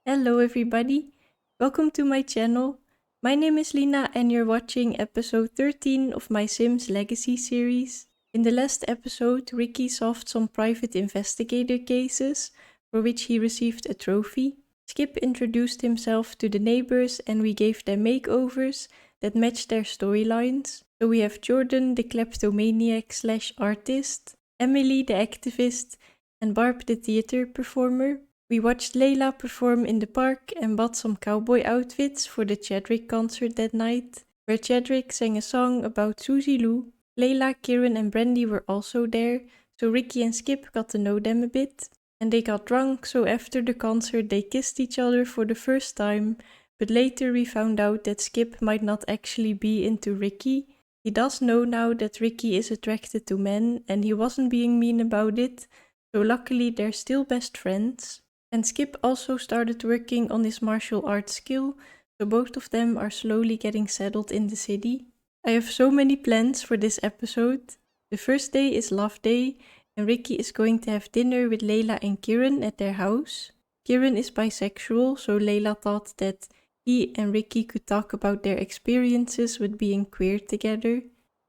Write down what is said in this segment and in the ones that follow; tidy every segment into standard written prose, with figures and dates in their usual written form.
Hello everybody, welcome to my channel. My name is Lina and you're watching episode 13 of my Sims Legacy series. In the last episode, Ricky solved some private investigator cases for which he received a trophy. Skip introduced himself to the neighbors and we gave them makeovers that matched their storylines. So we have Jordan, the kleptomaniac / artist, Emily, the activist, and Barb, the theater performer. We watched Layla perform in the park and bought some cowboy outfits for the Chadwick concert that night, where Chadwick sang a song about Susie Lou. Layla, Kieran and Brandy were also there, so Ricky and Skip got to know them a bit. And they got drunk, so after the concert they kissed each other for the first time, but later we found out that Skip might not actually be into Ricky. He does know now that Ricky is attracted to men and he wasn't being mean about it, so luckily they're still best friends. And Skip also started working on his martial arts skill, so both of them are slowly getting settled in the city. I have so many plans for this episode. The first day is Love Day, and Ricky is going to have dinner with Layla and Kieran at their house. Kieran is bisexual, so Layla thought that he and Ricky could talk about their experiences with being queer together.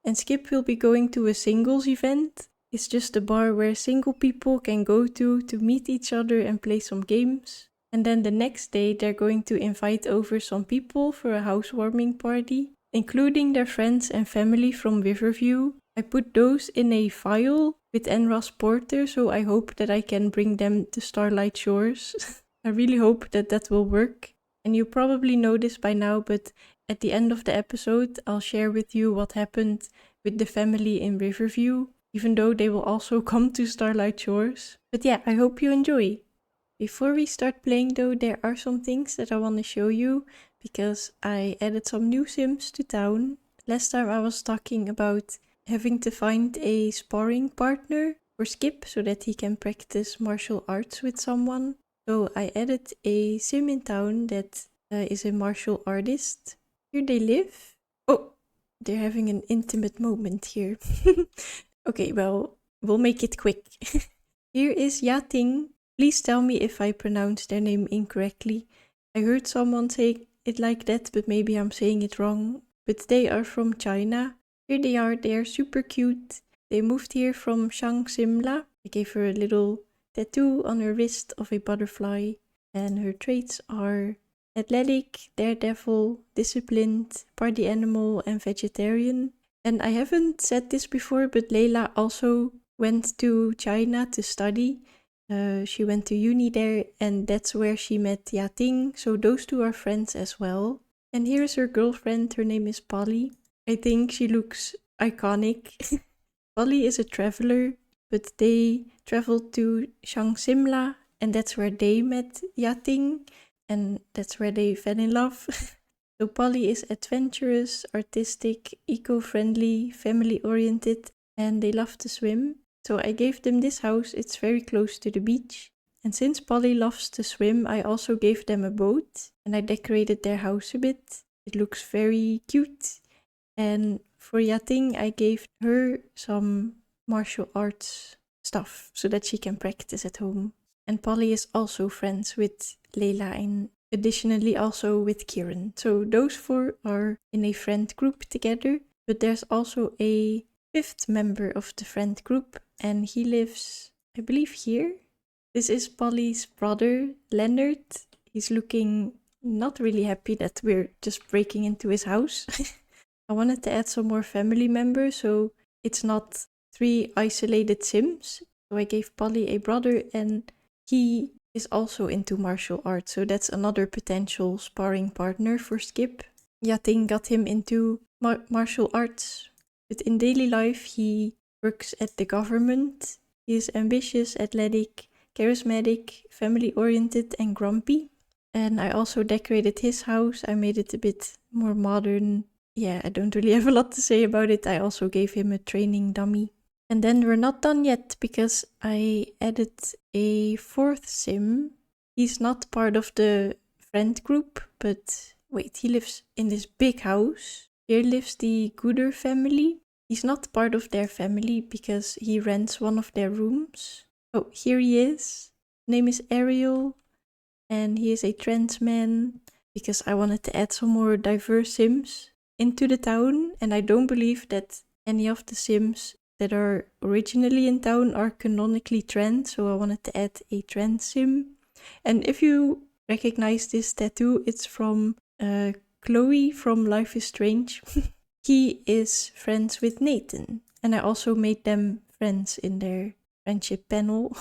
And Skip will be going to a singles event. It's just a bar where single people can go to meet each other and play some games. And then the next day they're going to invite over some people for a housewarming party, including their friends and family from Riverview. I put those in a file with Enros Porter, so I hope that I can bring them to Starlight Shores. I really hope that that will work. And you probably know this by now, but at the end of the episode, I'll share with you what happened with the family in Riverview, even though they will also come to Starlight Shores. But yeah, I hope you enjoy. Before we start playing though, there are some things that I want to show you, because I added some new Sims to town. Last time I was talking about having to find a sparring partner for Skip so that he can practice martial arts with someone. So I added a Sim in town that is a martial artist. Here they live. Oh, they're having an intimate moment here. Okay, well, we'll make it quick. Here is Yating. Please tell me if I pronounce their name incorrectly. I heard someone say it like that, but maybe I'm saying it wrong. But they are from China. Here they are super cute. They moved here from Shang Simla. I gave her a little tattoo on her wrist of a butterfly, and her traits are athletic, daredevil, disciplined, party animal, and vegetarian. And I haven't said this before, but Layla also went to China to study. She went to uni there, and that's where she met Yating, so those two are friends as well. And here's her girlfriend, her name is Polly. I think she looks iconic. Polly is a traveler, but they traveled to Shangsimla, and that's where they met Yating, and that's where they fell in love. So Polly is adventurous, artistic, eco-friendly, family-oriented, and they love to swim. So I gave them this house. It's very close to the beach. And since Polly loves to swim, I also gave them a boat, and I decorated their house a bit. It looks very cute. And for Yating, I gave her some martial arts stuff so that she can practice at home. And Polly is also friends with Layla and additionally also with Kieran. So those four are in a friend group together, but there's also a fifth member of the friend group, and he lives, I believe, here. This is Polly's brother, Leonard. He's looking not really happy that we're just breaking into his house. I wanted to add some more family members, so it's not 3 isolated Sims. So I gave Polly a brother, and he is also into martial arts, so that's another potential sparring partner for Skip. Yating got him into martial arts, but in daily life he works at the government. He is ambitious, athletic, charismatic, family-oriented, and grumpy. And I also decorated his house. I made it a bit more modern. Yeah, I don't really have a lot to say about it. I also gave him a training dummy. And then we're not done yet, because I added a 4th Sim. He's not part of the friend group, but wait, he lives in this big house. Here lives the Gooder family. He's not part of their family because he rents one of their rooms. Oh, here he is. His name is Ariel, and he is a trans man because I wanted to add some more diverse Sims into the town, and I don't believe that any of the Sims that are originally in town are canonically trans, so I wanted to add a trans Sim. And if you recognize this tattoo, it's from Chloe from Life is Strange. He is friends with Nathan, and I also made them friends in their friendship panel.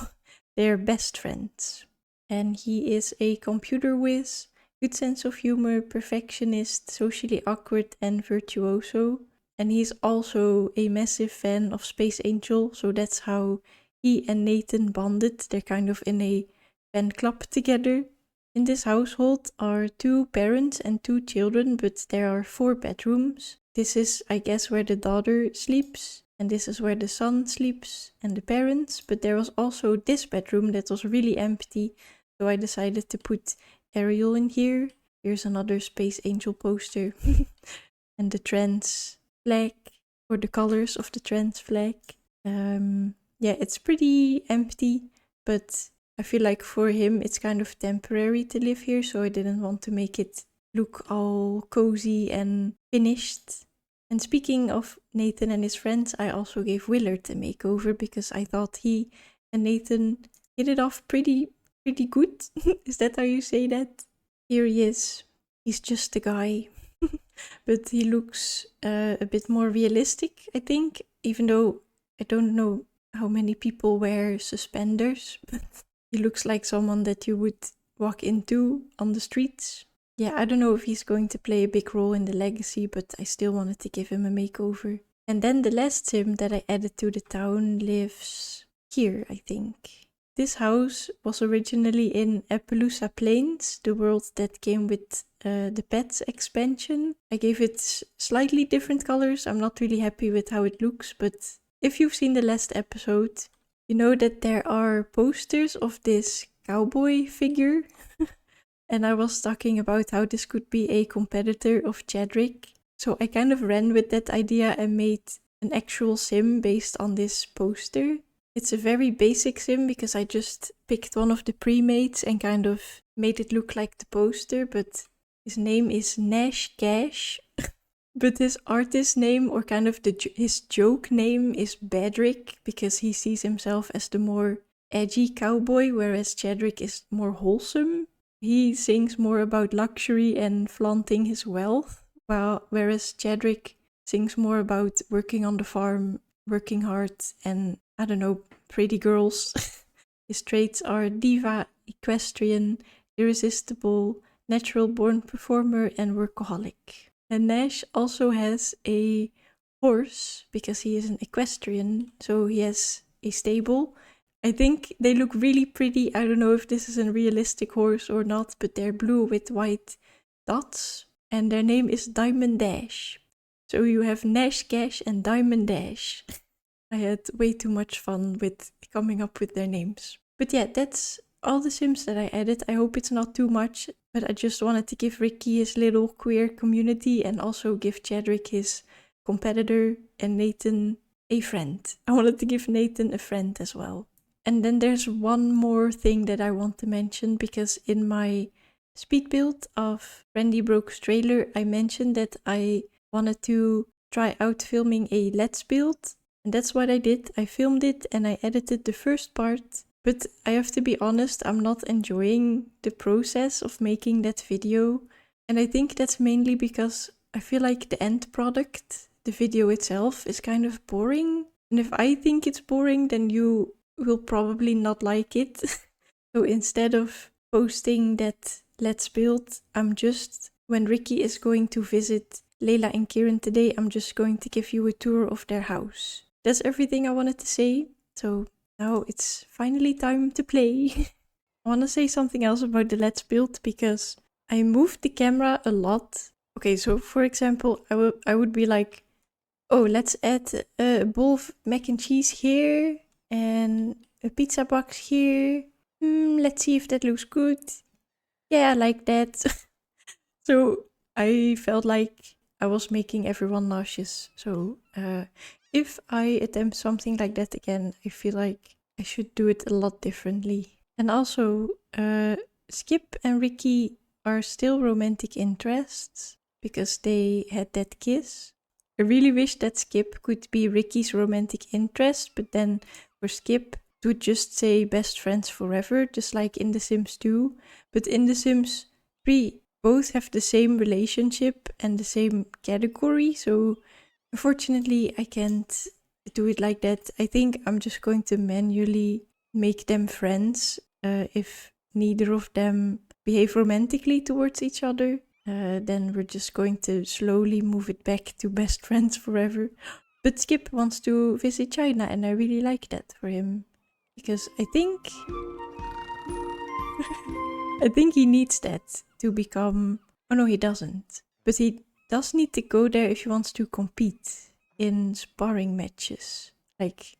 They're best friends. And he is a computer whiz, good sense of humor, perfectionist, socially awkward, and virtuoso. And he's also a massive fan of Space Angel, so that's how he and Nathan bonded. They're kind of in a fan club together. In this household are 2 parents and 2 children, but there are 4 bedrooms. This is, I guess, where the daughter sleeps, and this is where the son sleeps and the parents, but there was also this bedroom that was really empty, so I decided to put Ariel in here. Here's another Space Angel poster. And the trans flag, or the colors of the trans flag. Yeah, it's pretty empty, but I feel like for him it's kind of temporary to live here, so I didn't want to make it look all cozy and finished. And speaking of Nathan and his friends, I also gave Willard a makeover because I thought he and Nathan hit it off pretty good. Is that how you say that? Here he is. He's just a guy. But he looks a bit more realistic, I think, even though I don't know how many people wear suspenders, but he looks like someone that you would walk into on the streets. Yeah, I don't know if he's going to play a big role in the legacy, but I still wanted to give him a makeover. And then the last Sim that I added to the town lives here, I think. This house was originally in Appaloosa Plains, the world that came with the Pets expansion. I gave it slightly different colors. I'm not really happy with how it looks, but if you've seen the last episode, you know that there are posters of this cowboy figure. And I was talking about how this could be a competitor of Chadrick. So I kind of ran with that idea and made an actual Sim based on this poster. It's a very basic Sim because I just picked one of the pre-mates and kind of made it look like the poster, but his name is Nash Cash. But his artist name, or kind of his joke name, is Badrick because he sees himself as the more edgy cowboy, whereas Chadrick is more wholesome. He sings more about luxury and flaunting his wealth, whereas Chadrick sings more about working on the farm, working hard, and I don't know, pretty girls. His traits are diva, equestrian, irresistible, natural-born performer, and workaholic. And Nash also has a horse because he is an equestrian, so he has a stable. I think they look really pretty. I don't know if this is a realistic horse or not, but they're blue with white dots, and their name is Diamond Dash. So you have Nash Cash and Diamond Dash. I had way too much fun with coming up with their names. But yeah, that's all the Sims that I added. I hope it's not too much, but I just wanted to give Ricky his little queer community and also give Chadrick his competitor and Nathan a friend. I wanted to give Nathan a friend as well. And then there's one more thing that I want to mention, because in my speed build of Randy Broke's trailer, I mentioned that I wanted to try out filming a Let's Build. And that's what I did. I filmed it and I edited the first part. But I have to be honest, I'm not enjoying the process of making that video. And I think that's mainly because I feel like the end product, the video itself, is kind of boring. And if I think it's boring, then you will probably not like it. So instead of posting that Let's Build, when Ricky is going to visit Layla and Kieran today, I'm just going to give you a tour of their house. That's everything I wanted to say. So now it's finally time to play. I want to say something else about the Let's Build because I moved the camera a lot. Okay, so for example, I would be like, oh, let's add a bowl of mac and cheese here and a pizza box here. Let's see if that looks good. Yeah, I like that. So I felt like I was making everyone nauseous. So if I attempt something like that again, I feel like I should do it a lot differently. And also, Skip and Ricky are still romantic interests because they had that kiss. I really wish that Skip could be Ricky's romantic interest, but then for Skip it would just say best friends forever, just like in The Sims 2. But in The Sims 3, both have the same relationship and the same category, so unfortunately I can't do it like that. I think I'm just going to manually make them friends if neither of them behave romantically towards each other. Then we're just going to slowly move it back to best friends forever. But Skip wants to visit China, and I really like that for him. Because I think he needs that to become... Oh no, he doesn't. But he does need to go there if he wants to compete in sparring matches. Like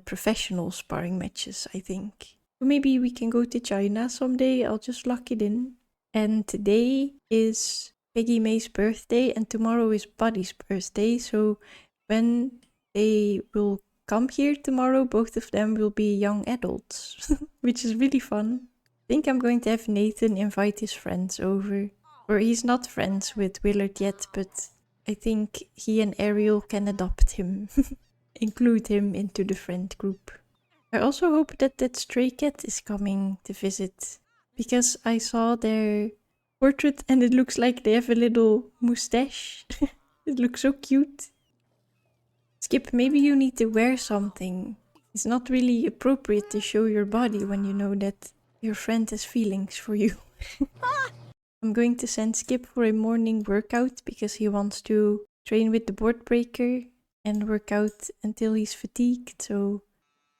professional sparring matches, I think. So maybe we can go to China someday. I'll just lock it in. And today is Peggy May's birthday and tomorrow is Buddy's birthday. So when they will come here tomorrow, both of them will be young adults, which is really fun. I think I'm going to have Nathan invite his friends over. Or he's not friends with Willard yet, but I think he and Ariel can adopt him, include him into the friend group. I also hope that that stray cat is coming to visit, because I saw their portrait and it looks like they have a little mustache. It looks so cute. Skip, maybe you need to wear something. It's not really appropriate to show your body when you know that your friend has feelings for you. I'm going to send Skip for a morning workout because he wants to train with the board breaker and work out until he's fatigued. So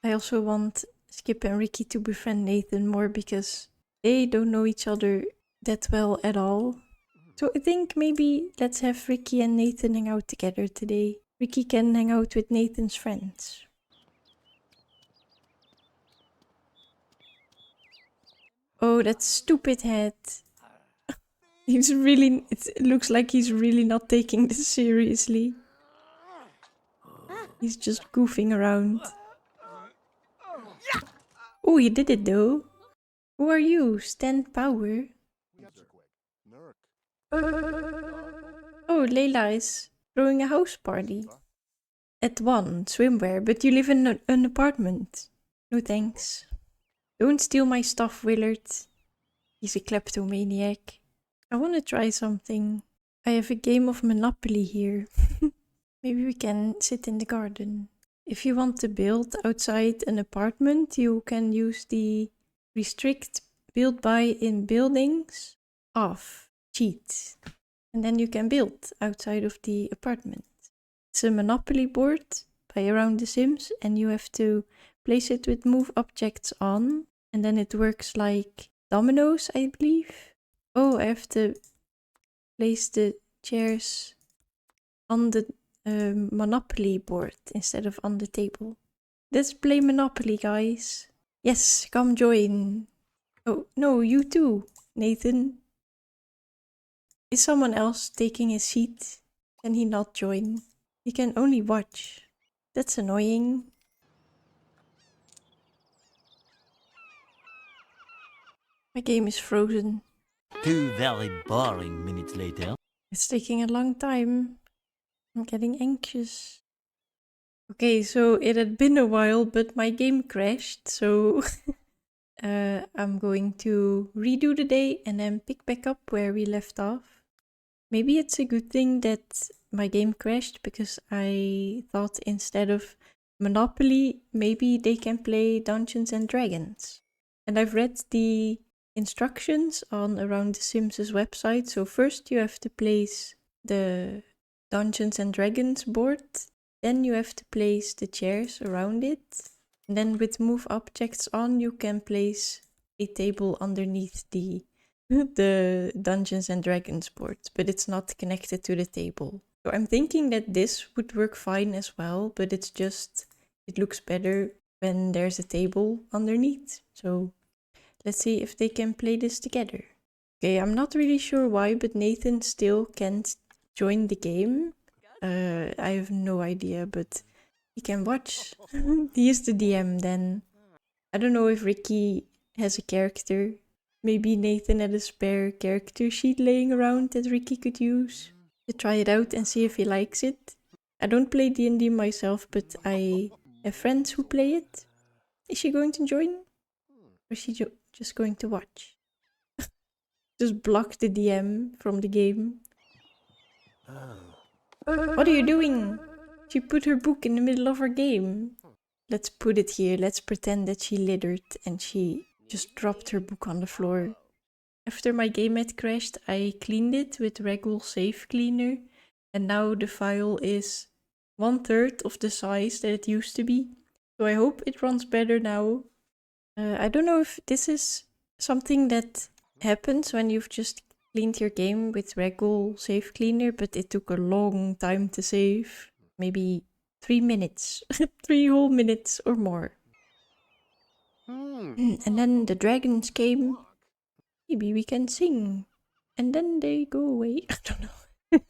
I also want Skip and Ricky to befriend Nathan more because they don't know each other that well at all. So I think maybe let's have Ricky and Nathan hang out together today. Ricky can hang out with Nathan's friends. Oh, that stupid head. It looks like he's really not taking this seriously. He's just goofing around. Oh, he did it though. Who are you? Stand Power? Oh, Layla is throwing a house party. At 1, swimwear, but you live in an apartment. No thanks. Don't steal my stuff, Willard. He's a kleptomaniac. I want to try something. I have a game of Monopoly here. Maybe we can sit in the garden. If you want to build outside an apartment, you can use the restrict build by in buildings off cheat. And then you can build outside of the apartment. It's a Monopoly board by Around the Sims and you have to place it with move objects on. And then it works like dominoes, I believe. Oh, I have to place the chairs on the Monopoly board instead of on the table. Let's play Monopoly, guys. Yes, come join. Oh, no, you too, Nathan. Is someone else taking his seat? Can he not join? He can only watch. That's annoying. My game is frozen. 2 very boring minutes later. It's taking a long time. I'm getting anxious. Okay, so it had been a while, but my game crashed, so I'm going to redo the day and then pick back up where we left off. Maybe it's a good thing that my game crashed because I thought instead of Monopoly, maybe they can play Dungeons and Dragons. And I've read the instructions on Around the Sims' website. So first you have to place the Dungeons and Dragons board. Then you have to place the chairs around it. And then with move objects on, you can place a table underneath the Dungeons and Dragons board, but it's not connected to the table. So I'm thinking that this would work fine as well, but it's just, it looks better when there's a table underneath. So let's see if they can play this together. Okay, I'm not really sure why, but Nathan still can't join the game. I have no idea, but he can watch. He is the DM then. I don't know if Ricky has a character. Maybe Nathan had a spare character sheet laying around that Ricky could use to try it out and see if he likes it. I don't play D&D myself, but I have friends who play it. Is she going to join? Or is she just going to watch? Just block the DM from the game. What are you doing? She put her book in the middle of her game. Let's put it here. Let's pretend that she littered and she just dropped her book on the floor. After my game had crashed, I cleaned it with Regul Safe Cleaner, and now the file is 1/3 of the size that it used to be. So I hope it runs better now. I don't know if this is something that happens when you've just cleaned your game with Regul Safe Cleaner, but it took a long time to save. Maybe 3 minutes. 3 whole minutes or more. And then the dragons came. Maybe we can sing. And then they go away. I don't know.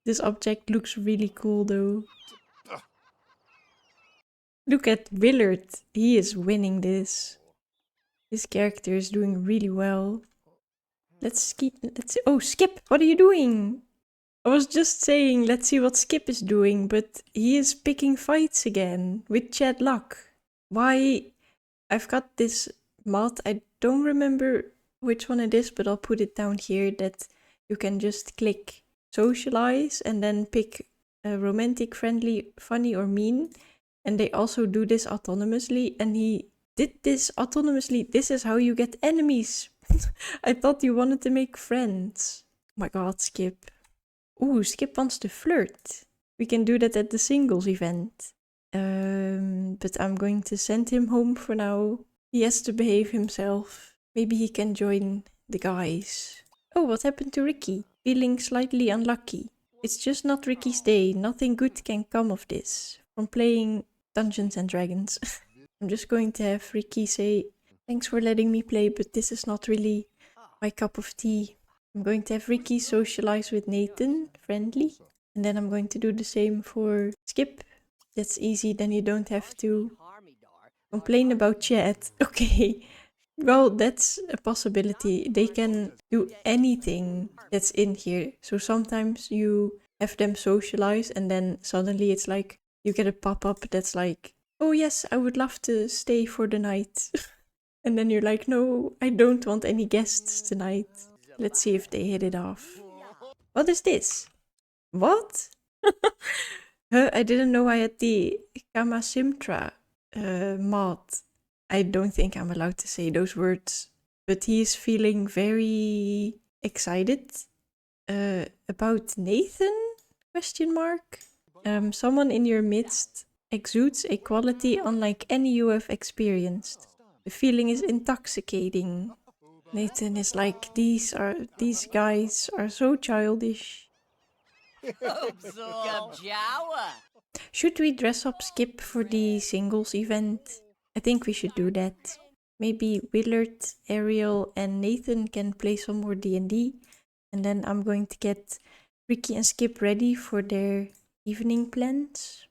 This object looks really cool though. Look at Willard. He is winning this. This character is doing really well. Let's oh, Skip, what are you doing? I was just saying, let's see what Skip is doing, but he is picking fights again with Chad Luck. Why? I've got this mod, I don't remember which one it is, but I'll put it down here, that you can just click socialize and then pick romantic, friendly, funny or mean. And they also do this autonomously, and he did this autonomously. This is how you get enemies. I thought you wanted to make friends. Oh my god, Skip. Ooh, Skip wants to flirt. We can do that at the singles event. But I'm going to send him home for now. He has to behave himself. Maybe he can join the guys. Oh, what happened to Ricky? Feeling slightly unlucky. It's just not Ricky's day. Nothing good can come of this. From playing Dungeons and Dragons. I'm just going to have Ricky say, thanks for letting me play, but this is not really my cup of tea. I'm going to have Ricky socialize with Nathan, friendly. And then I'm going to do the same for Skip. That's easy, then you don't have to complain about chat. Okay. Well, that's a possibility. They can do anything that's in here. So sometimes you have them socialize and then suddenly it's like you get a pop-up that's like, oh yes, I would love to stay for the night. And then you're like, no, I don't want any guests tonight. Let's see if they hit it off. What is this? What? I didn't know I had the Kamasimtra mod. I don't think I'm allowed to say those words. But he is feeling very excited about Nathan? Question mark. Someone in your midst exudes a quality unlike any you have experienced. The feeling is intoxicating. Nathan is like, these guys are so childish. Should we dress up Skip for the singles event? I think we should do that. Maybe Willard, Ariel and Nathan can play some more D&D. And then I'm going to get Ricky and Skip ready for their evening plans.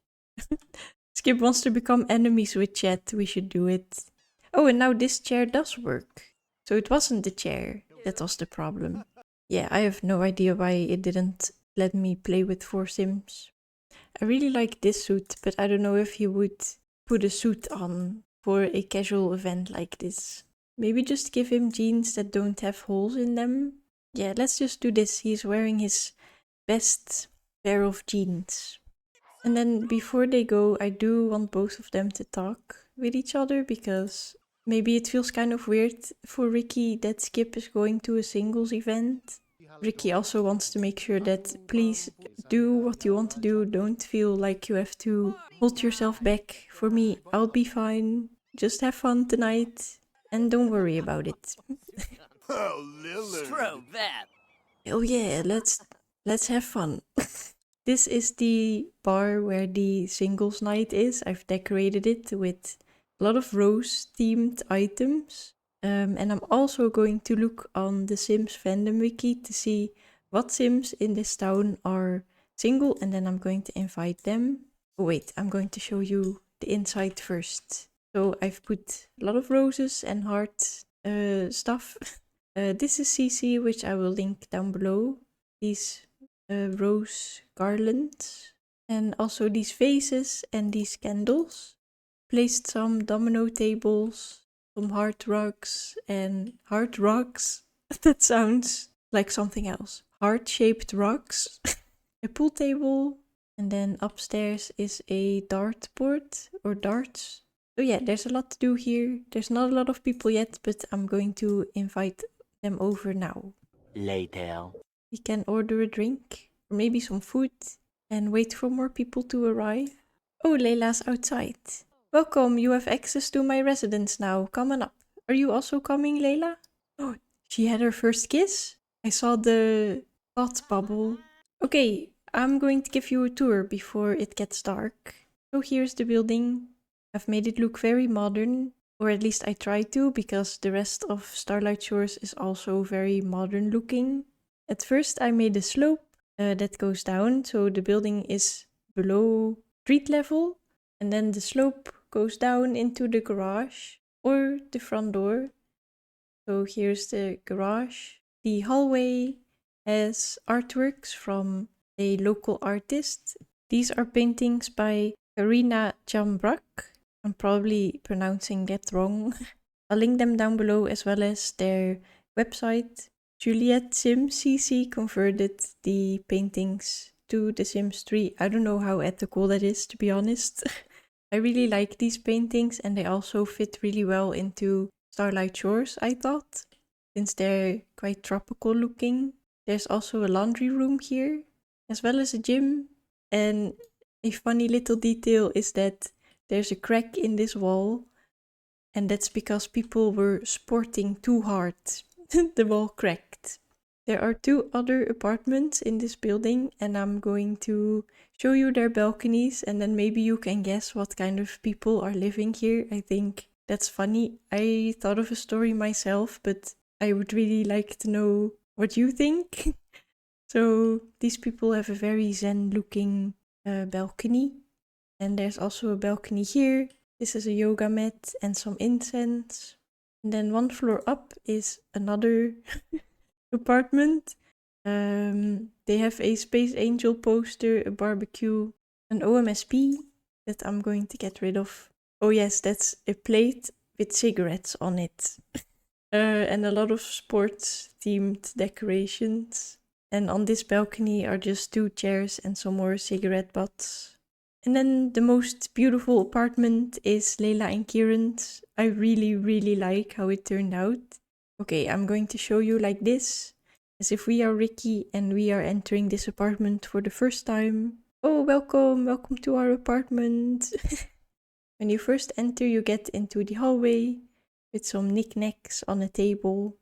Skip wants to become enemies with chat. We should do it. Oh, and now this chair does work. So it wasn't the chair that was the problem. Yeah, I have no idea why it didn't let me play with 4 Sims. I really like this suit, but I don't know if you would put a suit on for a casual event like this. Maybe just give him jeans that don't have holes in them. Yeah, let's just do this. He's wearing his best pair of jeans. And then before they go, I do want both of them to talk with each other because maybe it feels kind of weird for Ricky that Skip is going to a singles event. Ricky also wants to make sure that please do what you want to do. Don't feel like you have to hold yourself back. For me, I'll be fine. Just have fun tonight and don't worry about it. Stroke that. Oh yeah, let's have fun. This is the bar where the singles night is. I've decorated it with a lot of rose themed items. And I'm also going to look on the Sims fandom wiki to see what Sims in this town are single, and then I'm going to invite them. Oh wait, I'm going to show you the inside first. So I've put a lot of roses and hearts stuff. This is CC, which I will link down below. These rose garlands. And also these vases and these candles. Placed some domino tables, some heart rugs, and heart rugs. That sounds like something else. Heart-shaped rugs. A pool table. And then upstairs is a dartboard or darts. So yeah, there's a lot to do here. There's not a lot of people yet, but I'm going to invite them over now. Later. We can order a drink or maybe some food and wait for more people to arrive. Oh, Leila's outside. Welcome, you have access to my residence now. Come on up. Are you also coming, Leila? Oh, she had her first kiss? I saw the thought bubble. Okay, I'm going to give you a tour before it gets dark. So here's the building. I've made it look very modern, or at least I try to, because the rest of Starlight Shores is also very modern looking. At first I made a slope that goes down, so the building is below street level, and then the slope goes down into the garage or the front door. So here's the garage. The hallway has artworks from a local artist. These are paintings by Karina Chambrak. I'm probably pronouncing that wrong. I'll link them down below as well as their website. Juliette Sim CC converted the paintings to The Sims 3. I don't know how ethical that is, to be honest. I really like these paintings and they also fit really well into Starlight Shores, I thought, since they're quite tropical looking. There's also a laundry room here, as well as a gym. And a funny little detail is that there's a crack in this wall, and that's because people were sporting too hard. The wall cracked. There are 2 other apartments in this building, and I'm going to show you their balconies, and then maybe you can guess what kind of people are living here. I think that's funny. I thought of a story myself, but I would really like to know what you think. So these people have a very zen looking balcony. And there's also a balcony here. This is a yoga mat and some incense. And then 1 floor up is another apartment. They have a Space Angel poster, a barbecue, an OMSP that I'm going to get rid of. Oh yes, that's a plate with cigarettes on it. And a lot of sports themed decorations. And on this balcony are just 2 chairs and some more cigarette butts. And then the most beautiful apartment is Leila and Kieran's. I really, really like how it turned out. Okay, I'm going to show you like this, as if we are Ricky and we are entering this apartment for the first time. Oh, welcome to our apartment. When you first enter, you get into the hallway with some knickknacks on a table.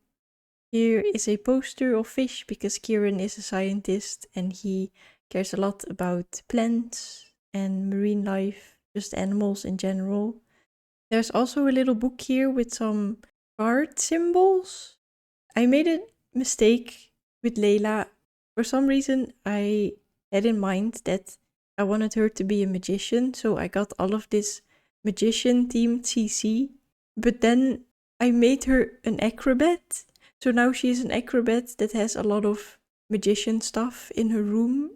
Here is a poster of fish because Kieran is a scientist and he cares a lot about plants and marine life, just animals in general. There's also a little book here with some card symbols. I made a mistake with Leila. For some reason, I had in mind that I wanted her to be a magician, so I got all of this magician-themed CC. But then I made her an acrobat, so now she's an acrobat that has a lot of magician stuff in her room.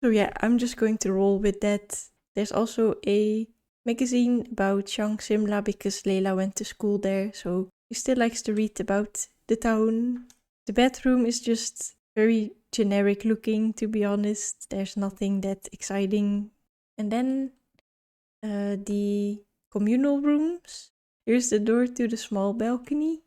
So yeah, I'm just going to roll with that. There's also a magazine about Shang Simla because Leila went to school there, so she still likes to read about the town. The bedroom is just very generic looking, to be honest. There's nothing that exciting. And then the communal rooms. Here's the door to the small balcony.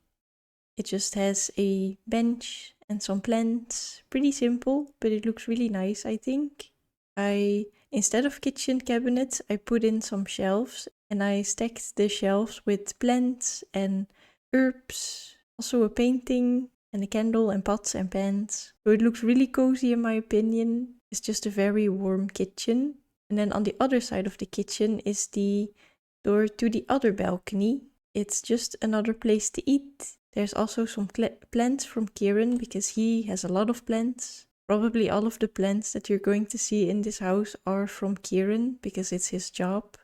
It just has a bench and some plants. Pretty simple, but it looks really nice, I think. Instead of kitchen cabinets, I put in some shelves and I stacked the shelves with plants and herbs, also a painting and a candle and pots and pans. So it looks really cozy in my opinion. It's just a very warm kitchen. And then on the other side of the kitchen is the door to the other balcony. It's just another place to eat. There's also some plants from Kieran because he has a lot of plants. Probably all of the plants that you're going to see in this house are from Kieran because it's his job.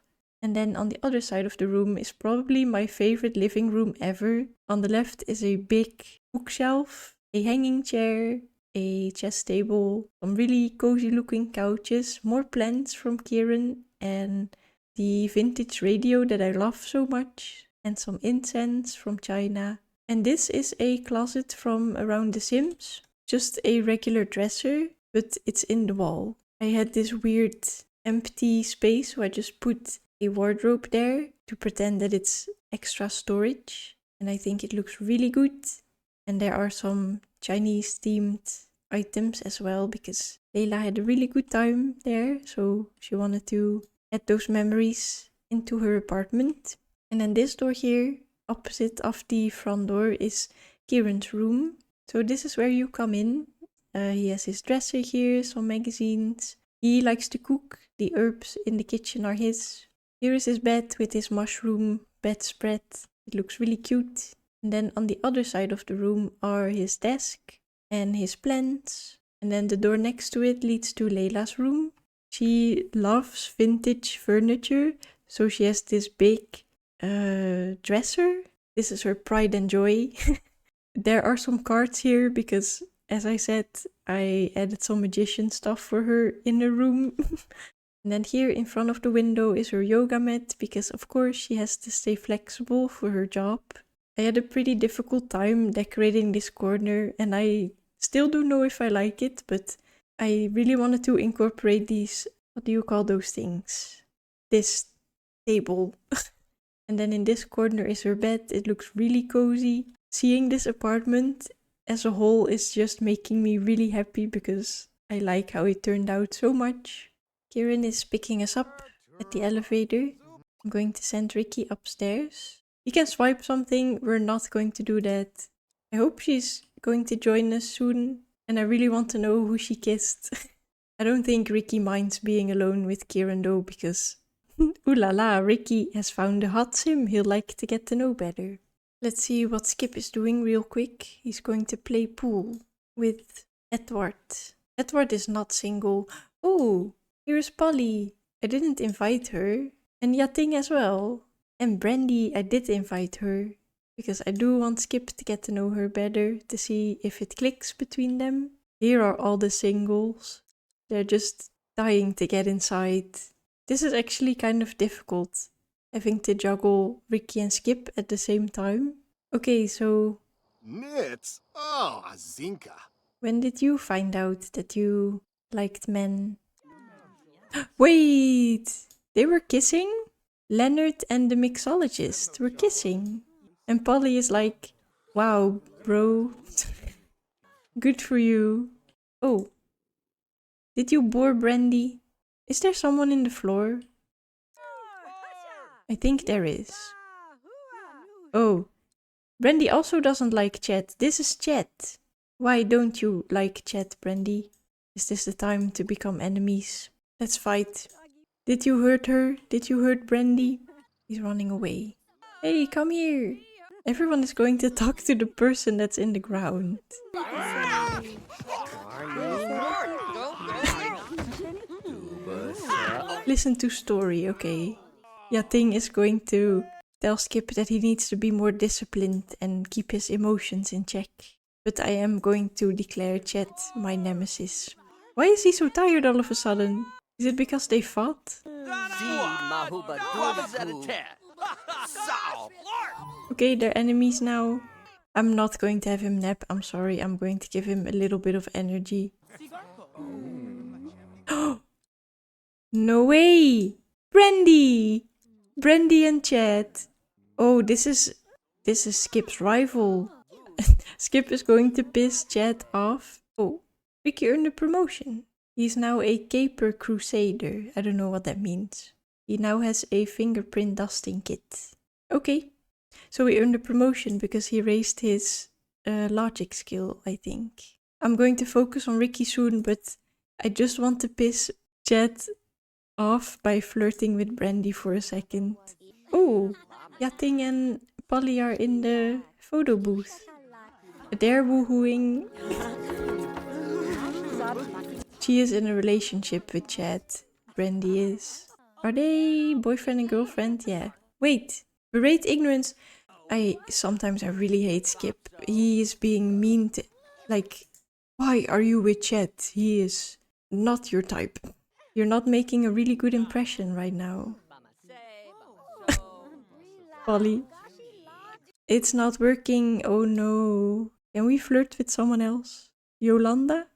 And then on the other side of the room is probably my favorite living room ever. On the left is a big bookshelf, a hanging chair, a chess table, some really cozy looking couches, more plants from Kieran, and the vintage radio that I love so much, and some incense from China. And this is a closet from around The Sims, just a regular dresser, but it's in the wall. I had this weird empty space, so I just put a wardrobe there to pretend that it's extra storage, and I think it looks really good. And there are some Chinese themed items as well, because Layla had a really good time there, so she wanted to add those memories into her apartment. And then this door here, opposite of the front door, is Kieran's room. So this is where you come in. He has his dresser here, some magazines. He likes to cook. The herbs in the kitchen are his. Here is his bed with his mushroom bedspread. It looks really cute. And then on the other side of the room are his desk and his plants. And then the door next to it leads to Layla's room. She loves vintage furniture, so she has this big dresser. This is her pride and joy. There are some cards here because, as I said, I added some magician stuff for her in her room. And then here in front of the window is her yoga mat, because of course she has to stay flexible for her job. I had a pretty difficult time decorating this corner, and I still don't know if I like it, but I really wanted to incorporate these, what do you call those things? This table. And then in this corner is her bed. It looks really cozy. Seeing this apartment as a whole is just making me really happy because I like how it turned out so much. Kieran is picking us up at the elevator. I'm going to send Ricky upstairs. He can swipe something. We're not going to do that. I hope she's going to join us soon, and I really want to know who she kissed. I don't think Ricky minds being alone with Kieran though, because ooh la la, Ricky has found a hot sim he'll like to get to know better. Let's see what Skip is doing real quick. He's going to play pool with Edward. Edward is not single. Oh, here's Polly. I didn't invite her. And Yating as well. And Brandy, I did invite her. Because I do want Skip to get to know her better, to see if it clicks between them. Here are all the singles. They're just dying to get inside. This is actually kind of difficult, having to juggle Ricky and Skip at the same time. Okay, so Nits? Oh, Azinka. when did you find out that you liked men? Wait! They were kissing? Leonard and the mixologist were kissing. And Polly is like, wow, bro. Good for you. Oh. Did you bore Brandy? Is there someone in the floor? I think there is. Oh. Brandy also doesn't like Chet. This is Chet. Why don't you like Chet, Brandy? Is this the time to become enemies? Let's fight. Did you hurt her? Did you hurt Brandy? He's running away. Hey, come here. Everyone is going to talk to the person that's in the ground. Listen to story, okay. Yating is going to tell Skip that he needs to be more disciplined and keep his emotions in check. But I am going to declare Chet my nemesis. Why is he so tired all of a sudden? Is it because they fought? Okay, they're enemies now. I'm not going to have him nap, I'm sorry. I'm going to give him a little bit of energy. No way! Brandy! Brandy and Chet. Oh, this is Skip's rival. Skip is going to piss Chet off. Oh, Ricky earned a promotion. He's now a caper crusader. I don't know what that means. He now has a fingerprint dusting kit. Okay, so he earned a promotion because he raised his logic skill, I think. I'm going to focus on Ricky soon, but I just want to piss Chet off by flirting with Brandy for a second. Oh, Yating and Polly are in the photo booth. They're woohooing. She is in a relationship with Chet. Brandy is. Are they boyfriend and girlfriend? Yeah. Wait, berate ignorance. Sometimes I really hate Skip. He is being mean to, like, why are you with Chet? He is not your type. You're not making a really good impression right now. Polly. It's not working. Oh no. Can we flirt with someone else? Yolanda?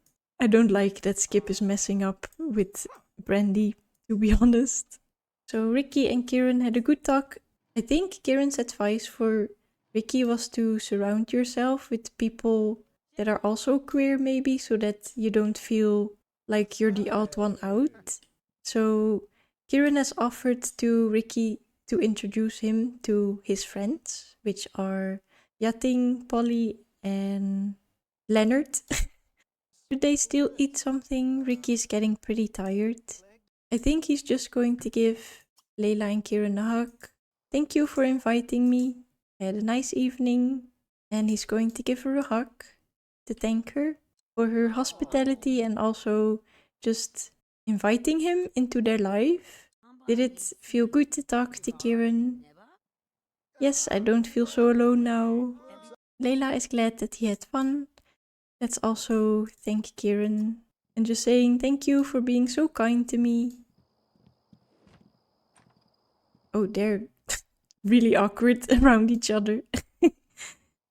I don't like that Skip is messing up with Brandy, to be honest. So Ricky and Kieran had a good talk. I think Kieran's advice for Ricky was to surround yourself with people that are also queer, maybe, so that you don't feel like you're the odd one out. So Kieran has offered to Ricky to introduce him to his friends, which are Yating, Polly, and Leonard. Should they still eat something? Ricky is getting pretty tired. I think he's just going to give Layla and Kieran a hug. Thank you for inviting me. I had a nice evening. And he's going to give her a hug to thank her for her hospitality and also just inviting him into their life. Did it feel good to talk to Kieran? Yes, I don't feel so alone now. Layla is glad that he had fun. Let's also thank Kieran and just saying thank you for being so kind to me. Oh, they're really awkward around each other.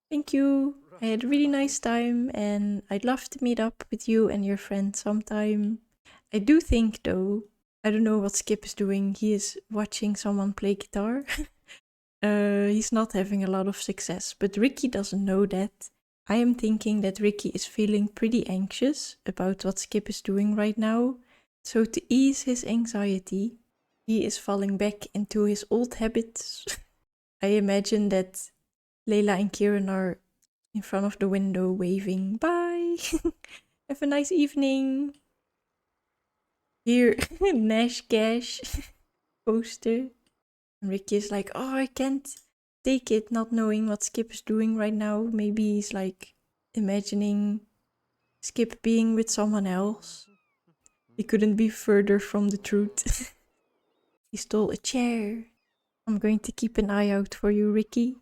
Thank you. I had a really nice time and I'd love to meet up with you and your friend sometime. I do think though, I don't know what Skip is doing. He is watching someone play guitar. He's not having a lot of success, but Ricky doesn't know that. I am thinking that Ricky is feeling pretty anxious about what Skip is doing right now. So to ease his anxiety, he is falling back into his old habits. I imagine that Layla and Kieran are in front of the window waving, bye! Have a nice evening! Here, Nash Cash poster. And Ricky is like, oh, I can't take it not knowing what Skip is doing right now. Maybe he's like imagining Skip being with someone else. He couldn't be further from the truth. He stole a chair. I'm going to keep an eye out for you, Ricky.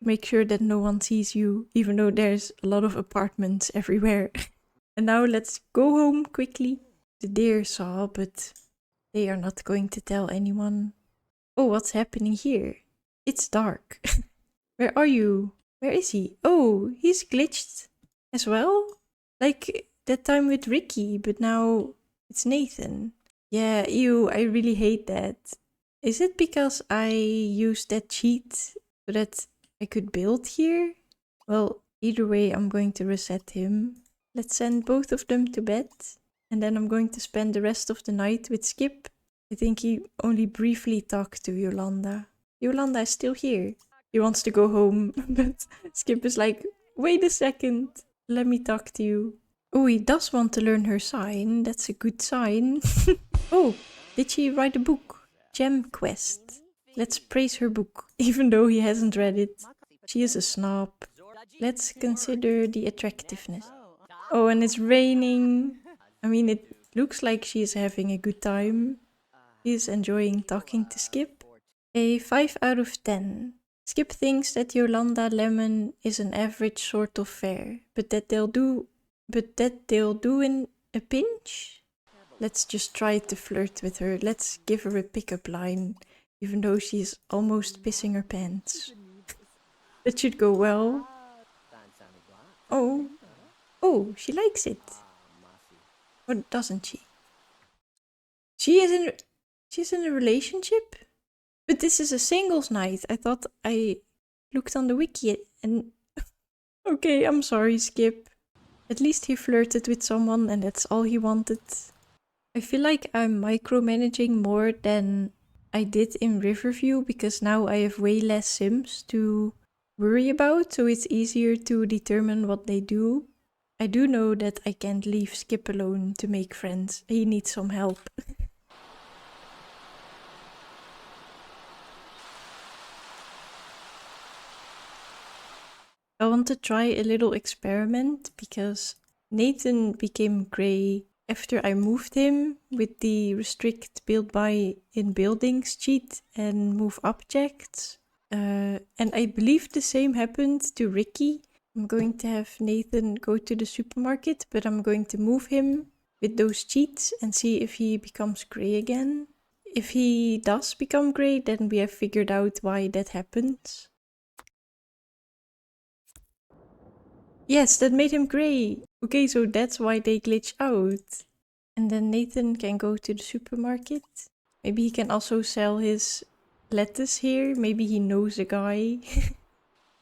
Make sure that no one sees you, even though there's a lot of apartments everywhere. And now let's go home quickly. The deer saw, but they are not going to tell anyone. Oh, what's happening here? It's dark. Where are you? Where is he? Oh, he's glitched as well? Like that time with Ricky, but now it's Nathan. Yeah, ew, I really hate that. Is it because I used that cheat so that I could build here? Well, either way, I'm going to reset him. Let's send both of them to bed. And then I'm going to spend the rest of the night with Skip. I think he only briefly talked to Yolanda. Yolanda is still here. He wants to go home, but Skip is like, wait a second, let me talk to you. Oh, he does want to learn her sign. That's a good sign. Oh, did she write a book? Gem Quest. Let's praise her book, even though he hasn't read it. She is a snob. Let's consider the attractiveness. Oh, and it's raining. I mean, it looks like she's having a good time. She's enjoying talking to Skip. A 5 out of 10. Skip thinks that Yolanda Lemon is an average sort of fair, but that they'll do in a pinch? Let's just try to flirt with her. Let's give her a pickup line, even though she's almost pissing her pants. That should go well. Oh, she likes it. Or doesn't she? She's in a relationship? But this is a singles night. I thought I looked on the wiki and... Okay, I'm sorry, Skip. At least he flirted with someone and that's all he wanted. I feel like I'm micromanaging more than I did in Riverview because now I have way less Sims to worry about, so it's easier to determine what they do. I do know that I can't leave Skip alone to make friends. He needs some help. I want to try a little experiment because Nathan became grey after I moved him with the restrict build by in buildings cheat and move objects. And I believe the same happened to Ricky. I'm going to have Nathan go to the supermarket, but I'm going to move him with those cheats and see if he becomes grey again. If he does become grey, then we have figured out why that happens. Yes, that made him grey. Okay, so that's why they glitch out. And then Nathan can go to the supermarket. Maybe he can also sell his lettuce here. Maybe he knows a guy.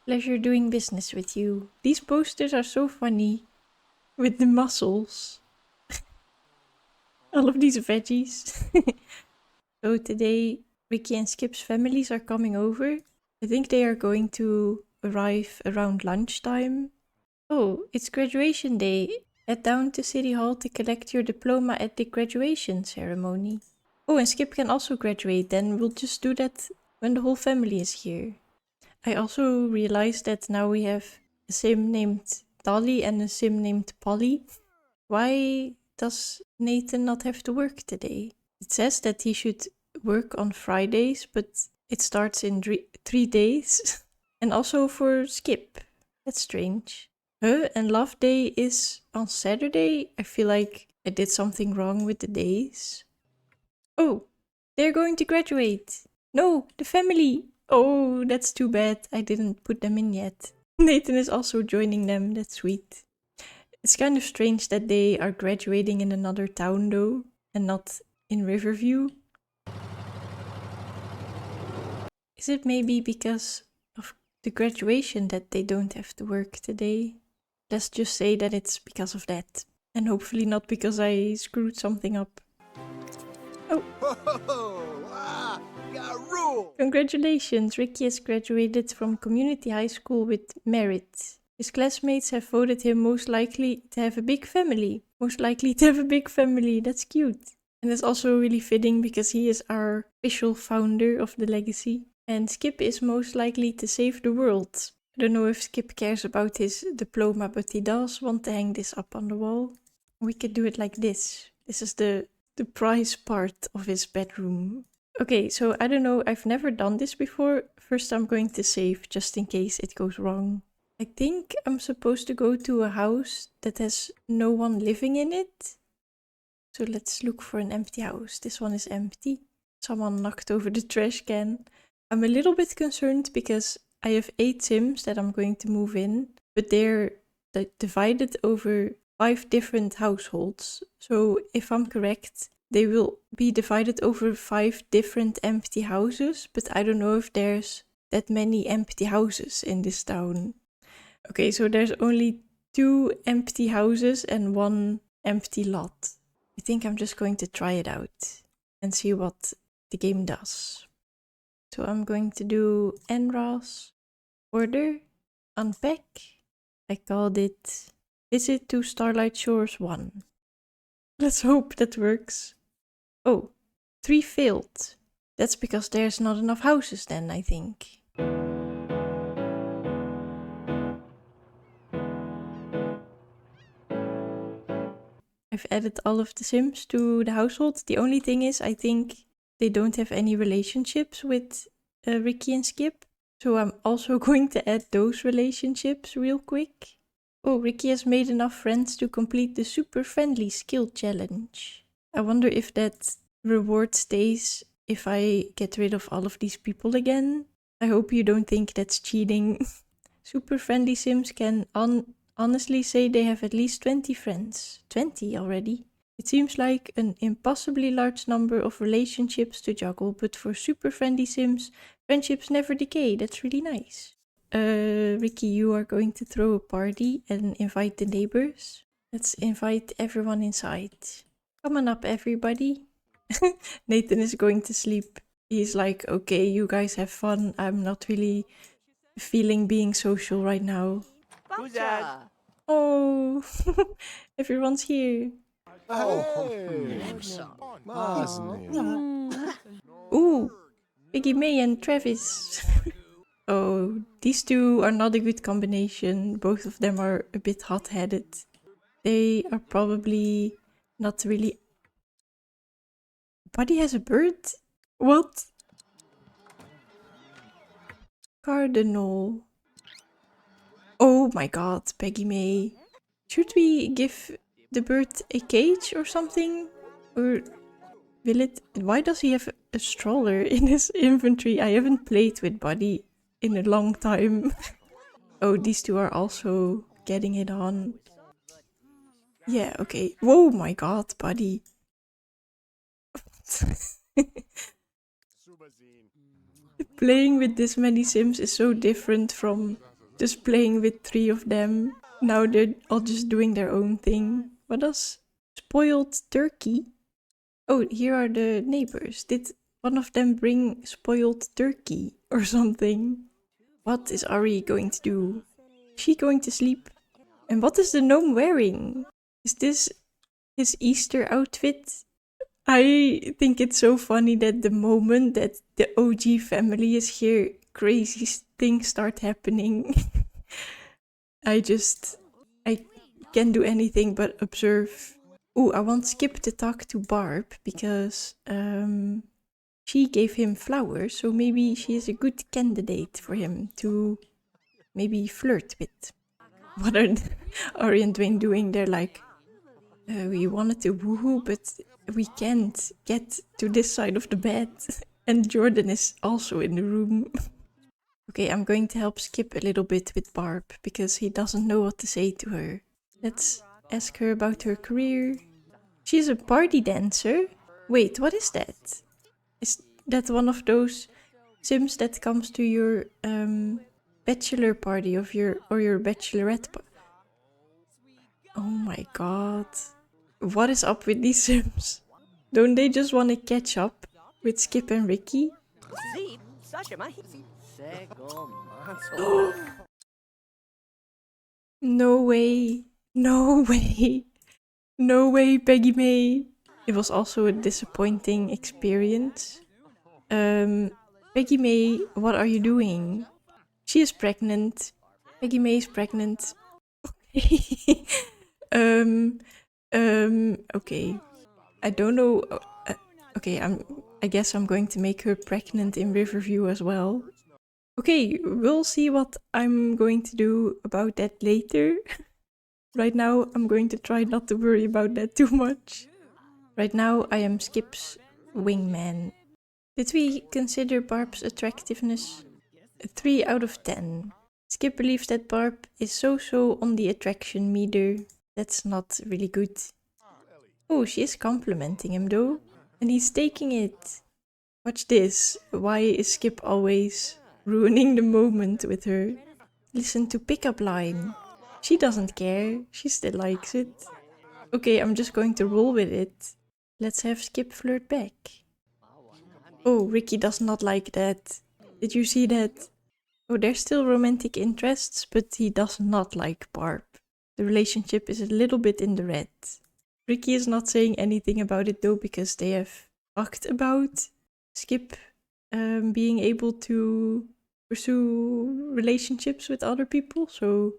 Pleasure doing business with you. These posters are so funny. With the mussels. All of these veggies. So today, Ricky and Skip's families are coming over. I think they are going to arrive around lunchtime. Oh, it's graduation day. Head down to City Hall to collect your diploma at the graduation ceremony. Oh, and Skip can also graduate, then we'll just do that when the whole family is here. I also realized that now we have a sim named Dolly and a sim named Polly. Why does Nathan not have to work today? It says that he should work on Fridays, but it starts in 3 days. And also for Skip. That's strange. And Love Day is on Saturday? I feel like I did something wrong with the days. Oh, they're going to graduate. No, the family. Oh, that's too bad. I didn't put them in yet. Nathan is also joining them. That's sweet. It's kind of strange that they are graduating in another town though, and not in Riverview. Is it maybe because of the graduation that they don't have to work today? Let's just say that it's because of that. And hopefully not because I screwed something up. Oh! Garou! Congratulations! Ricky has graduated from community high school with merit. His classmates have voted him most likely to have a big family. Most likely to have a big family. That's cute. And that's also really fitting because he is our official founder of the legacy. And Skip is most likely to save the world. I don't know if Skip cares about his diploma, but he does want to hang this up on the wall. We could do it like this. This is the prize part of his bedroom. Okay, so I don't know, I've never done this before. First I'm going to save just in case it goes wrong. I think I'm supposed to go to a house that has no one living in it. So let's look for an empty house. This one is empty. Someone knocked over the trash can. I'm a little bit concerned because I have 8 Sims that I'm going to move in, but they're divided over 5 different households. So if I'm correct, they will be divided over 5 different empty houses, but I don't know if there's that many empty houses in this town. Okay, so there's only 2 empty houses and 1 empty lot. I think I'm just going to try it out and see what the game does. So I'm going to do NROS, order, unpack. I called it Visit to Starlight Shores 1. Let's hope that works. Oh, 3 failed. That's because there's not enough houses then, I think. I've added all of the Sims to the household. The only thing is, I think they don't have any relationships with Ricky and Skip. So I'm also going to add those relationships real quick. Oh, Ricky has made enough friends to complete the super friendly skill challenge. I wonder if that reward stays if I get rid of all of these people again. I hope you don't think that's cheating. Super friendly Sims can honestly say they have at least 20 friends. 20 already. It seems like an impossibly large number of relationships to juggle, but for super friendly Sims, friendships never decay. That's really nice. Ricky, you are going to throw a party and invite the neighbors. Let's invite everyone inside. Come on up, everybody. Nathan is going to sleep. He's like, okay, you guys have fun. I'm not really feeling being social right now. Who's that? Oh, everyone's here. Ooh, Piggy May and Travis. Oh, these two are not a good combination. Both of them are a bit hot-headed. They are probably not really. Buddy has a bird? What? Cardinal. Oh my god, Peggy May. Should we give the bird a cage or something? Or will it... Why does he have a stroller in his inventory? I haven't played with Buddy in a long time. Oh, these two are also getting it on. Yeah, okay. Whoa, my god, Buddy. Playing with this many Sims is so different from just playing with 3 of them. Now they're all just doing their own thing. What else? Spoiled turkey? Oh, here are the neighbors. Did one of them bring spoiled turkey or something? What is Ari going to do? Is she going to sleep? And what is the gnome wearing? Is this his Easter outfit? I think it's so funny that the moment that the OG family is here, crazy things start happening. I can't do anything but observe. Oh, I want Skip to talk to Barb because she gave him flowers, so maybe she is a good candidate for him to maybe flirt with. What are Ari and Dwayne doing? They're like, we wanted to woohoo, but we can't get to this side of the bed. And Jordan is also in the room. Okay, I'm going to help Skip a little bit with Barb because he doesn't know what to say to her. Let's ask her about her career. She's a party dancer. Wait, what is that? Is that one of those Sims that comes to your bachelor party or your bachelorette party? Oh my god. What is up with these Sims? Don't they just want to catch up with Skip and Ricky? No way. No way. No way, Peggy May. It was also a disappointing experience. Peggy May, what are you doing? She is pregnant. Peggy May is pregnant. Okay. I don't know. Okay, I guess I'm going to make her pregnant in Riverview as well. Okay, we'll see what I'm going to do about that later. Right now, I'm going to try not to worry about that too much. Right now, I am Skip's wingman. Did we consider Barb's attractiveness? A 3 out of 10. Skip believes that Barb is so on the attraction meter. That's not really good. Oh, she is complimenting him though. And he's taking it. Watch this. Why is Skip always ruining the moment with her? Listen to pickup line. She doesn't care. She still likes it. Okay, I'm just going to roll with it. Let's have Skip flirt back. Oh, Ricky does not like that. Did you see that? Oh, there's still romantic interests, but he does not like Barb. The relationship is a little bit in the red. Ricky is not saying anything about it though, because they have talked about Skip being able to pursue relationships with other people, so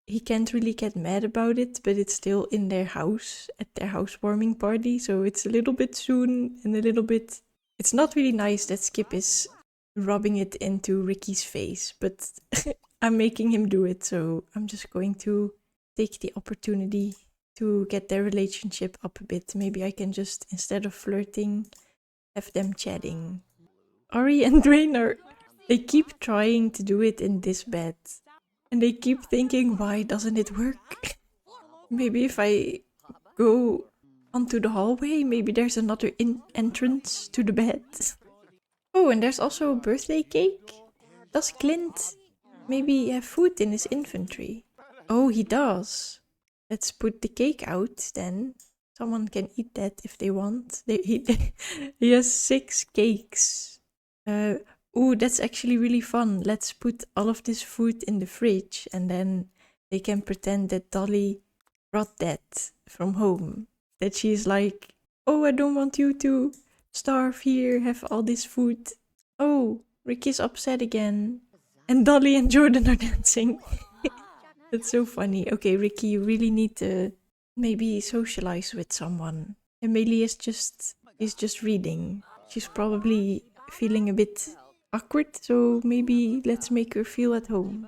he can't really get mad about it, but it's still in their house, at their housewarming party, so it's a little bit soon and a little bit... It's not really nice that Skip is rubbing it into Ricky's face, but I'm making him do it, so I'm just going to take the opportunity to get their relationship up a bit. Maybe I can just, instead of flirting, have them chatting. Ari and Dwayne they keep trying to do it in this bed. And they keep thinking, why doesn't it work? Maybe if I go onto the hallway, maybe there's another entrance to the bed. Oh, and there's also a birthday cake. Does Clint maybe have food in his inventory? Oh, he does. Let's put the cake out then. Someone can eat that if they want. He has 6 cakes. Ooh, that's actually really fun. Let's put all of this food in the fridge and then they can pretend that Dolly brought that from home. That she's like, oh, I don't want you to starve here, have all this food. Oh, Ricky's upset again. And Dolly and Jordan are dancing. That's so funny. Okay, Ricky, you really need to maybe socialize with someone. Emily is just reading. She's probably feeling a bit awkward, so maybe let's make her feel at home.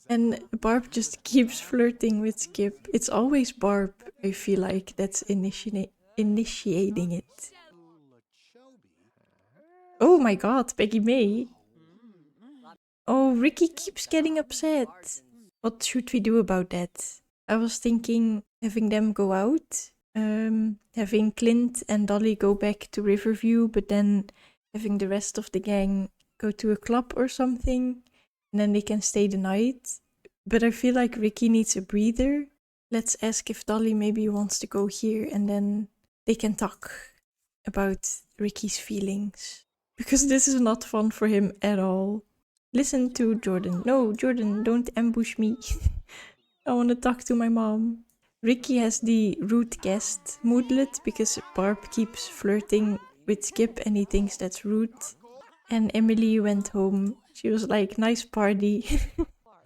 And Barb just keeps flirting with Skip. It's always Barb, I feel like, that's initiating it. Oh my god, Peggy May. Oh, Ricky keeps getting upset. What should we do about that? I was thinking having them go out, having Clint and Dolly go back to Riverview, but then having the rest of the gang go to a club or something, and then they can stay the night. But I feel like Ricky needs a breather. Let's ask if Dolly maybe wants to go here, and then they can talk about Ricky's feelings. Because this is not fun for him at all. Listen to Jordan. No, Jordan, don't ambush me. I want to talk to my mom. Ricky has the rude guest moodlet because Barb keeps flirting with Skip and he thinks that's rude. And Emily went home. She was like, nice party.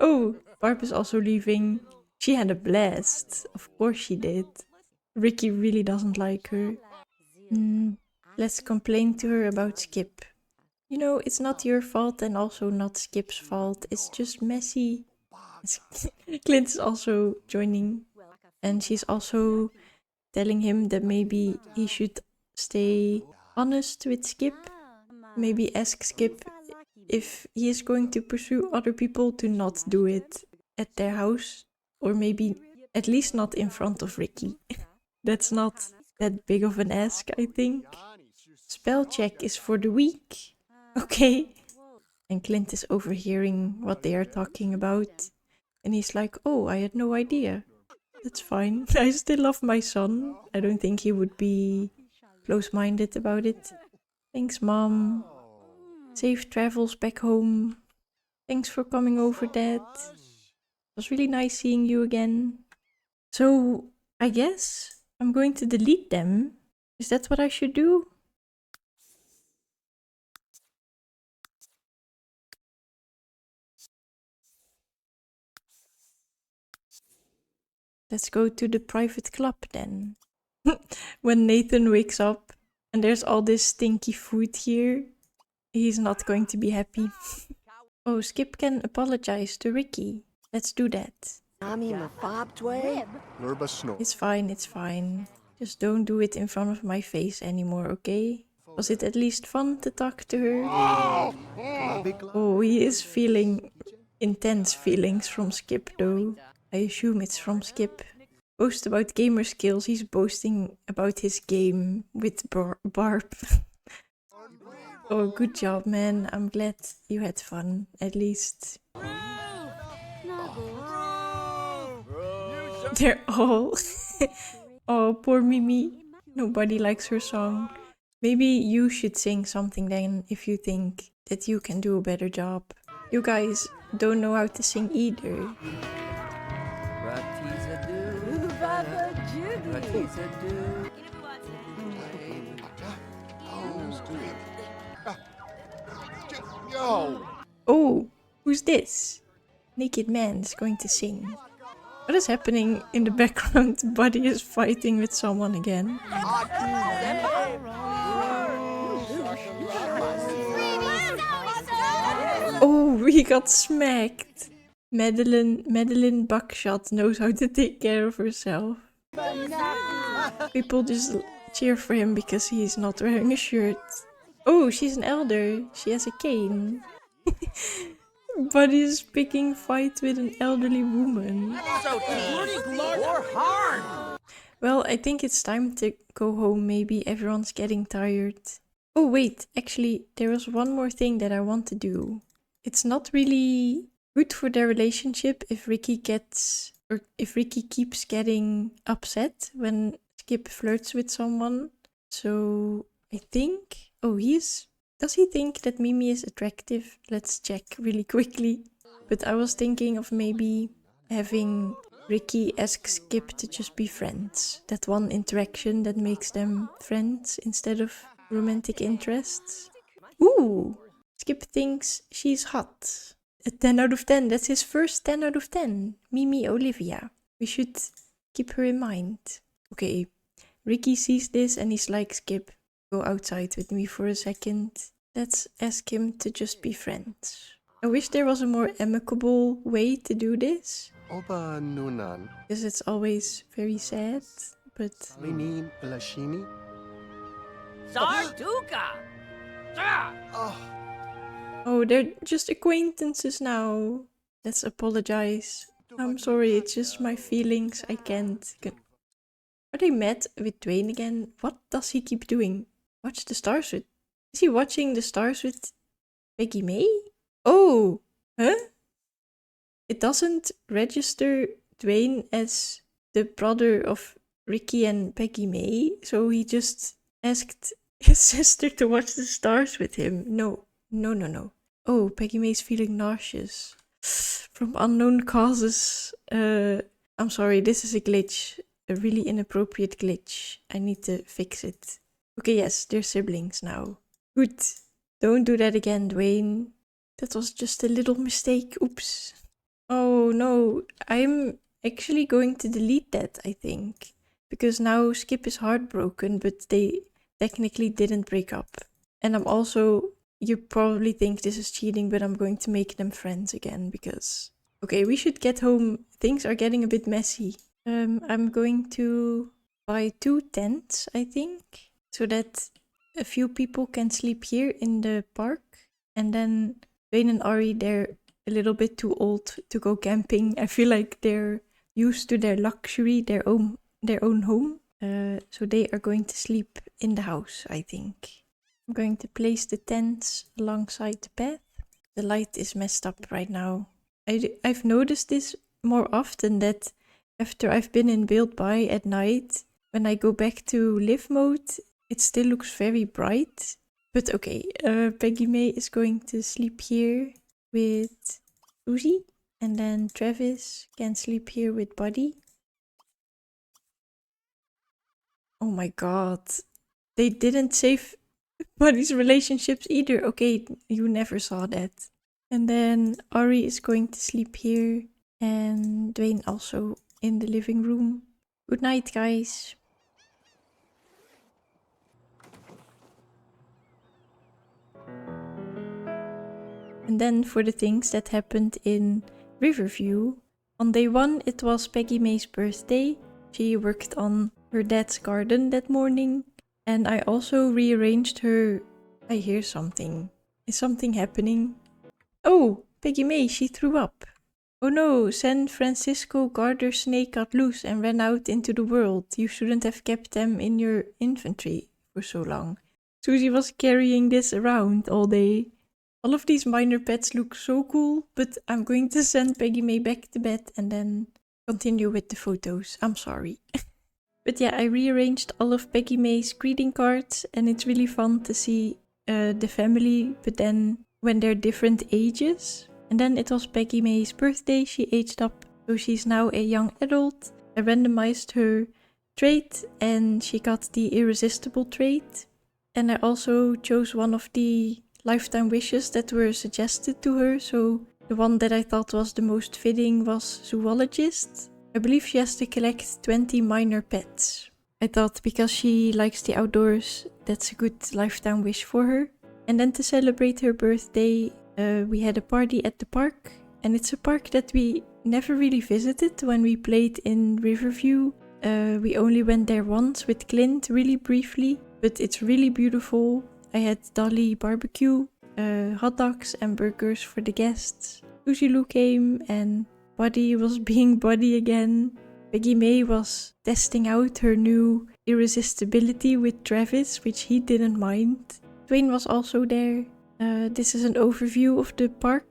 Oh, Barb is also leaving. She had a blast. Of course she did. Ricky really doesn't like her. Let's complain to her about Skip. You know, it's not your fault and also not Skip's fault. It's just messy. Clint is also joining. And she's also telling him that maybe he should stay honest with Skip. Maybe ask Skip if he is going to pursue other people to not do it at their house. Or maybe at least not in front of Ricky. That's not that big of an ask, I think. Spell check is for the week. Okay. And Clint is overhearing what they are talking about. And he's like, oh, I had no idea. That's fine. I still love my son. I don't think he would be close-minded about it. Thanks, Mom. Safe travels back home. Thanks for coming over, Dad. It was really nice seeing you again. So, I guess I'm going to delete them. Is that what I should do? Let's go to the private club then. When Nathan wakes up and there's all this stinky food here, he's not going to be happy. Oh, Skip can apologize to Ricky. Let's do that. It's fine, it's fine. Just don't do it in front of my face anymore, okay? Was it at least fun to talk to her? Oh, he is feeling intense feelings from Skip though. I assume it's from Skip. Boast about gamer skills. He's boasting about his game with Barb. Oh, good job, man. I'm glad you had fun, at least. They're all... Oh, poor Mimi. Nobody likes her song. Maybe you should sing something then if you think that you can do a better job. You guys don't know how to sing either. Oh, who's this? Naked man is going to sing. What is happening in the background? Buddy is fighting with someone again. Oh, we got smacked. Madeline Buckshot knows how to take care of herself. People just cheer for him because he's not wearing a shirt. Oh, she's an elder. She has a cane. Buddy is picking fight with an elderly woman. Well, I think it's time to go home. Maybe everyone's getting tired. Oh wait, actually, there was one more thing that I want to do. It's not really good for their relationship if Ricky keeps getting upset when Skip flirts with someone. So I think... Oh, does he think that Mimi is attractive? Let's check really quickly. But I was thinking of maybe having Ricky ask Skip to just be friends. That one interaction that makes them friends instead of romantic interests. Ooh! Skip thinks she's hot. A 10 out of 10. That's his first 10 out of 10. Mimi Olivia. We should keep her in mind. Okay, Ricky sees this and he's like, Skip, go outside with me for a second. Let's ask him to just be friends. I wish there was a more amicable way to do this, Oba Nunan. because it's always very sad, but... Linin Lashini. Sarduka! Oh, Oh, they're just acquaintances now. Let's apologize. I'm sorry, it's just my feelings. I can't. Are they mad with Dwayne again? What does he keep doing? Watch the stars with... Is he watching the stars with Peggy May? Oh! Huh? It doesn't register Dwayne as the brother of Ricky and Peggy May, so he just asked his sister to watch the stars with him. No. Oh, Peggy May's feeling nauseous. From unknown causes. I'm sorry, this is a glitch. A really inappropriate glitch. I need to fix it. Okay, yes, they're siblings now. Good. Don't do that again, Dwayne. That was just a little mistake. Oops. Oh no, I'm actually going to delete that, I think. Because now Skip is heartbroken, but they technically didn't break up. And I'm also... You probably think this is cheating, but I'm going to make them friends again because... Okay, we should get home. Things are getting a bit messy. I'm going to buy 2 tents, I think, so that a few people can sleep here in the park. And then Wayne and Ari, they're a little bit too old to go camping. I feel like they're used to their luxury, their own home. So they are going to sleep in the house, I think. I'm going to place the tents alongside the path. The light is messed up right now. I've noticed this more often, that after I've been in Build By at night, when I go back to live mode, it still looks very bright. But okay, Peggy May is going to sleep here with Susie, and then Travis can sleep here with Buddy. Oh my god, they didn't save Buddy's relationships either. Okay, you never saw that. And then Ari is going to sleep here, and Dwayne also in the living room. Good night, guys. And then for the things that happened in Riverview. On day 1, it was Peggy May's birthday. She worked on her dad's garden that morning. And I also rearranged her... I hear something. Is something happening? Oh, Peggy May, she threw up. Oh no, San Francisco garter snake got loose and ran out into the world. You shouldn't have kept them in your inventory for so long. Susie was carrying this around all day. All of these minor pets look so cool, but I'm going to send Peggy May back to bed and then continue with the photos. I'm sorry. But yeah, I rearranged all of Peggy May's greeting cards, and it's really fun to see the family, but then when they're different ages. And then it was Peggy May's birthday. She aged up, so she's now a young adult. I randomized her trait, and she got the irresistible trait. And I also chose one of the lifetime wishes that were suggested to her, so the one that I thought was the most fitting was zoologist. I believe she has to collect 20 minor pets. I thought because she likes the outdoors, that's a good lifetime wish for her. And then to celebrate her birthday, we had a party at the park. And it's a park that we never really visited when we played in Riverview. We only went there once with Clint, really briefly, but it's really beautiful. I had Dolly barbecue, hot dogs and burgers for the guests. Susie Lou came and Buddy was being Buddy again. Peggy May was testing out her new irresistibility with Travis, which he didn't mind. Dwayne was also there. This is an overview of the park.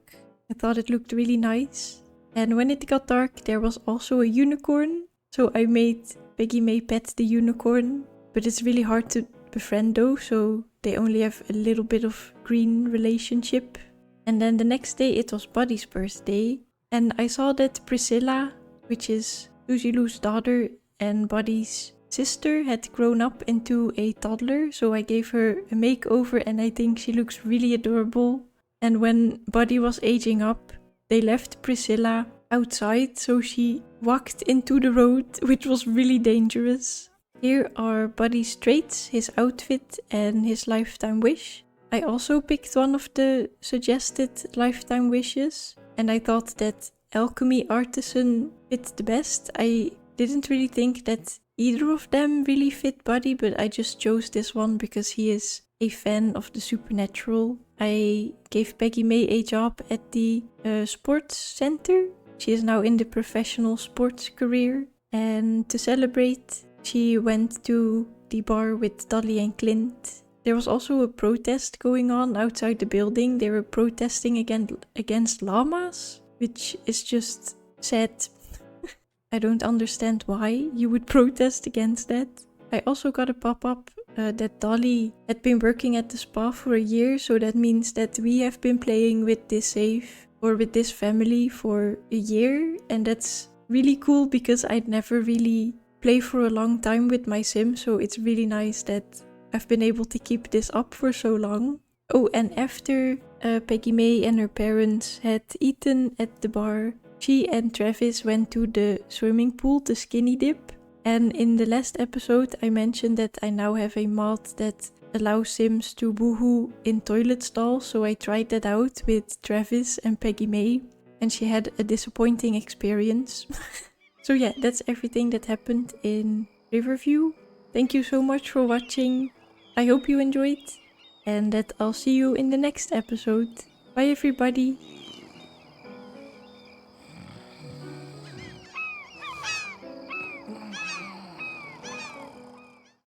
I thought it looked really nice. And when it got dark, there was also a unicorn. So I made Peggy May pet the unicorn. But it's really hard to befriend though, so they only have a little bit of green relationship. And then the next day it was Buddy's birthday. And I saw that Priscilla, which is Susie Lou's daughter and Buddy's sister, had grown up into a toddler. So I gave her a makeover and I think she looks really adorable. And when Buddy was aging up, they left Priscilla outside, so she walked into the road, which was really dangerous. Here are Buddy's traits, his outfit, and his lifetime wish. I also picked one of the suggested lifetime wishes, and I thought that alchemy artisan fit the best. I didn't really think that either of them really fit Buddy, but I just chose this one because he is a fan of the supernatural. I gave Peggy May a job at the sports center. She is now in the professional sports career, and to celebrate, she went to the bar with Dolly and Clint. There was also a protest going on outside the building. They were protesting against llamas, which is just sad. I don't understand why you would protest against that. I also got a pop-up that Dolly had been working at the spa for a year, so that means that we have been playing with this save or with this family for a year, and that's really cool because I'd never really play for a long time with my Sim, so it's really nice that I've been able to keep this up for so long. Oh, and after Peggy May and her parents had eaten at the bar, she and Travis went to the swimming pool to skinny dip. And in the last episode I mentioned that I now have a mod that allows Sims to woohoo in toilet stalls, so I tried that out with Travis and Peggy May, and she had a disappointing experience. So yeah, that's everything that happened in Riverview. Thank you so much for watching. I hope you enjoyed, and that I'll see you in the next episode. Bye everybody!